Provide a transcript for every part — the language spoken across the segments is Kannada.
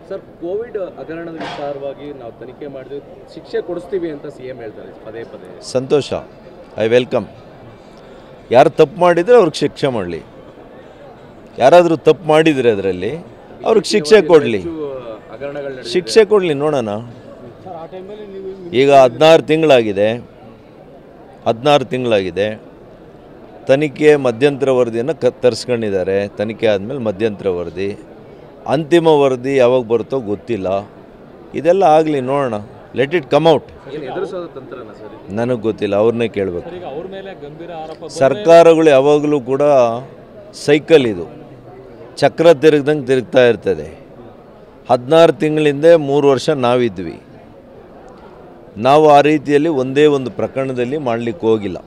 ಸರ್, ಕೋವಿಡ್ ಹಗರಣದ ವಿಚಾರವಾಗಿ ನಾವು ತನಿಖೆ ಮಾಡಿದ್ವಿ, ಶಿಕ್ಷೆ ಕೊಡಿಸ್ತೀವಿ ಅಂತ ಸಿಎಂ ಹೇಳ್ತಾರೆ ಪದೇ ಪದೇ. ಸಂತೋಷ, ಐ ವೆಲ್ಕಮ್. ಯಾರು ತಪ್ಪು ಮಾಡಿದರೆ ಅವ್ರಿಗೆ ಶಿಕ್ಷೆ ಮಾಡಲಿ. ಯಾರಾದರೂ ತಪ್ಪು ಮಾಡಿದರೆ ಅದರಲ್ಲಿ ಅವ್ರಿಗೆ ಶಿಕ್ಷೆ ಕೊಡಲಿ, ಶಿಕ್ಷೆ ಕೊಡಲಿ, ನೋಡೋಣ. ಈಗ 16 ತಿಂಗಳಾಗಿದೆ. ತನಿಖೆ ಮಧ್ಯಂತರ ವರದಿಯನ್ನು ತರಿಸ್ಕೊಂಡಿದ್ದಾರೆ. ತನಿಖೆ ಆದಮೇಲೆ ಮಧ್ಯಂತರ ವರದಿ, ಅಂತಿಮ ವರದಿ ಯಾವಾಗ ಬರುತ್ತೋ ಗೊತ್ತಿಲ್ಲ. ಇದೆಲ್ಲ ಆಗಲಿ, ನೋಡೋಣ. Let it come out. ನನಗೆ ಗೊತ್ತಿಲ್ಲ, ಅವ್ರನ್ನೇ ಕೇಳಬೇಕು. ಸರ್ಕಾರಗಳು ಯಾವಾಗಲೂ ಕೂಡ ಸೈಕಲ್, ಇದು ಚಕ್ರ ತಿರುಗ್ದಂಗೆ ತಿರುಗ್ತಾ ಇರ್ತದೆ. 16 ತಿಂಗಳಿಂದ 3 ವರ್ಷ ನಾವಿದ್ವಿ. ನಾವು ಆ ರೀತಿಯಲ್ಲಿ ಒಂದೇ ಒಂದು ಪ್ರಕರಣದಲ್ಲಿ ಮಾಡಲಿಕ್ಕೆ ಹೋಗಿಲ್ಲ.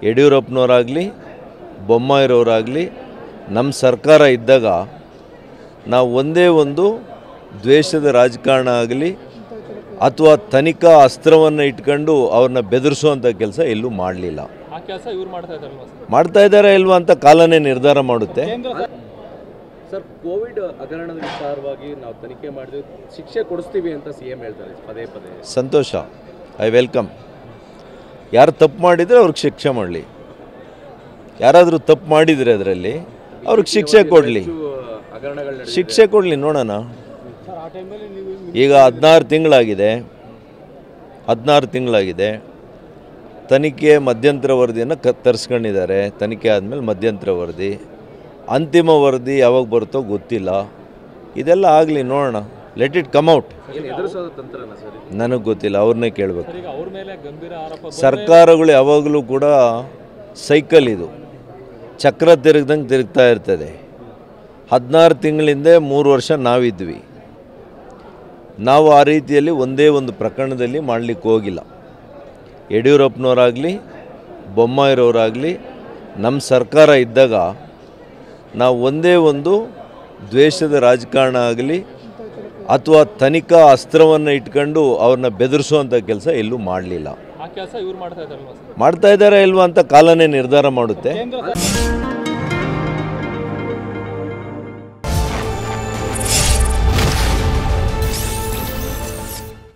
ಯಡಿಯೂರಪ್ಪನವರಾಗಲಿ ಬೊಮ್ಮಾಯಿರವರಾಗಲಿ ನಮ್ಮ ಸರ್ಕಾರ ಇದ್ದಾಗ ನಾವು ಒಂದೇ ಒಂದು ದ್ವೇಷದ ರಾಜಕಾರಣ ಆಗಲಿ ಅಥವಾ ತನಿಖಾ ಅಸ್ತ್ರವನ್ನು ಇಟ್ಕೊಂಡು ಅವ್ರನ್ನ ಬೆದರಿಸುವಂಥ ಕೆಲಸ ಎಲ್ಲೂ ಮಾಡಲಿಲ್ಲ. ಮಾಡ್ತಾ ಇದ್ದಾರೆ ಇಲ್ವಾ ಅಂತ ಕಾಲನೇ ನಿರ್ಧಾರ ಮಾಡುತ್ತೆ. ಸರ್, ಕೋವಿಡ್ ಹಗರಣದ ವಿಚಾರವಾಗಿ ನಾವು ತನಿಖೆ ಮಾಡಿದ್ವಿ, ಶಿಕ್ಷೆ ಕೊಡಿಸ್ತೀವಿ ಅಂತ ಸಿಎಂ ಹೇಳ್ತಾರೆ ಪದೇ ಪದೇ. ಸಂತೋಷ, ಐ ವೆಲ್ಕಮ್. ಯಾರು ತಪ್ಪು ಮಾಡಿದರೆ ಅವ್ರಿಗೆ ಶಿಕ್ಷೆ ಮಾಡಲಿ. ಯಾರಾದರೂ ತಪ್ಪು ಮಾಡಿದರೆ ಅದರಲ್ಲಿ ಅವ್ರಿಗೆ ಶಿಕ್ಷೆ ಕೊಡಲಿ, ಶಿಕ್ಷೆ ಕೊಡಲಿ, ನೋಡೋಣ. ಈಗ 16 ತಿಂಗಳಾಗಿದೆ. ತನಿಖೆ ಮಧ್ಯಂತರ ವರದಿಯನ್ನು ತರಿಸ್ಕೊಂಡಿದ್ದಾರೆ. ತನಿಖೆ ಆದಮೇಲೆ ಮಧ್ಯಂತರ ವರದಿ, ಅಂತಿಮ ವರದಿ ಯಾವಾಗ ಬರುತ್ತೋ ಗೊತ್ತಿಲ್ಲ. ಇದೆಲ್ಲ ಆಗಲಿ, ನೋಡೋಣ. Let it come out. ನನಗೆ ಗೊತ್ತಿಲ್ಲ, ಅವ್ರನ್ನೇ ಕೇಳಬೇಕು. ಸರ್ಕಾರಗಳು ಯಾವಾಗಲೂ ಕೂಡ ಸೈಕಲ್, ಇದು ಚಕ್ರ ತಿರುಗ್ದಂಗೆ ತಿರುಗ್ತಾ ಇರ್ತದೆ. 16 ತಿಂಗಳಿಂದ 3 ವರ್ಷ ನಾವಿದ್ವಿ. ನಾವು ಆ ರೀತಿಯಲ್ಲಿ ಒಂದೇ ಒಂದು ಪ್ರಕರಣದಲ್ಲಿ ಮಾಡಲಿಕ್ಕೆ ಹೋಗಿಲ್ಲ. ಯಡಿಯೂರಪ್ಪನವರಾಗಲಿ ಬೊಮ್ಮಾಯಿರವರಾಗಲಿ ನಮ್ಮ ಸರ್ಕಾರ ಇದ್ದಾಗ ನಾವು ಒಂದೇ ಒಂದು ದ್ವೇಷದ ರಾಜಕಾರಣ ಆಗಲಿ ಅಥವಾ ತನಿಖಾ ಅಸ್ತ್ರವನ್ನು ಇಟ್ಕೊಂಡು ಅವ್ರನ್ನ ಬೆದರಿಸುವಂಥ ಕೆಲಸ ಎಲ್ಲೂ ಮಾಡಲಿಲ್ಲ. ಮಾಡ್ತಾ ಇದ್ದಾರೆ ಇಲ್ವಾ ಅಂತ ಕಾಲನೇ ನಿರ್ಧಾರ ಮಾಡುತ್ತೆ.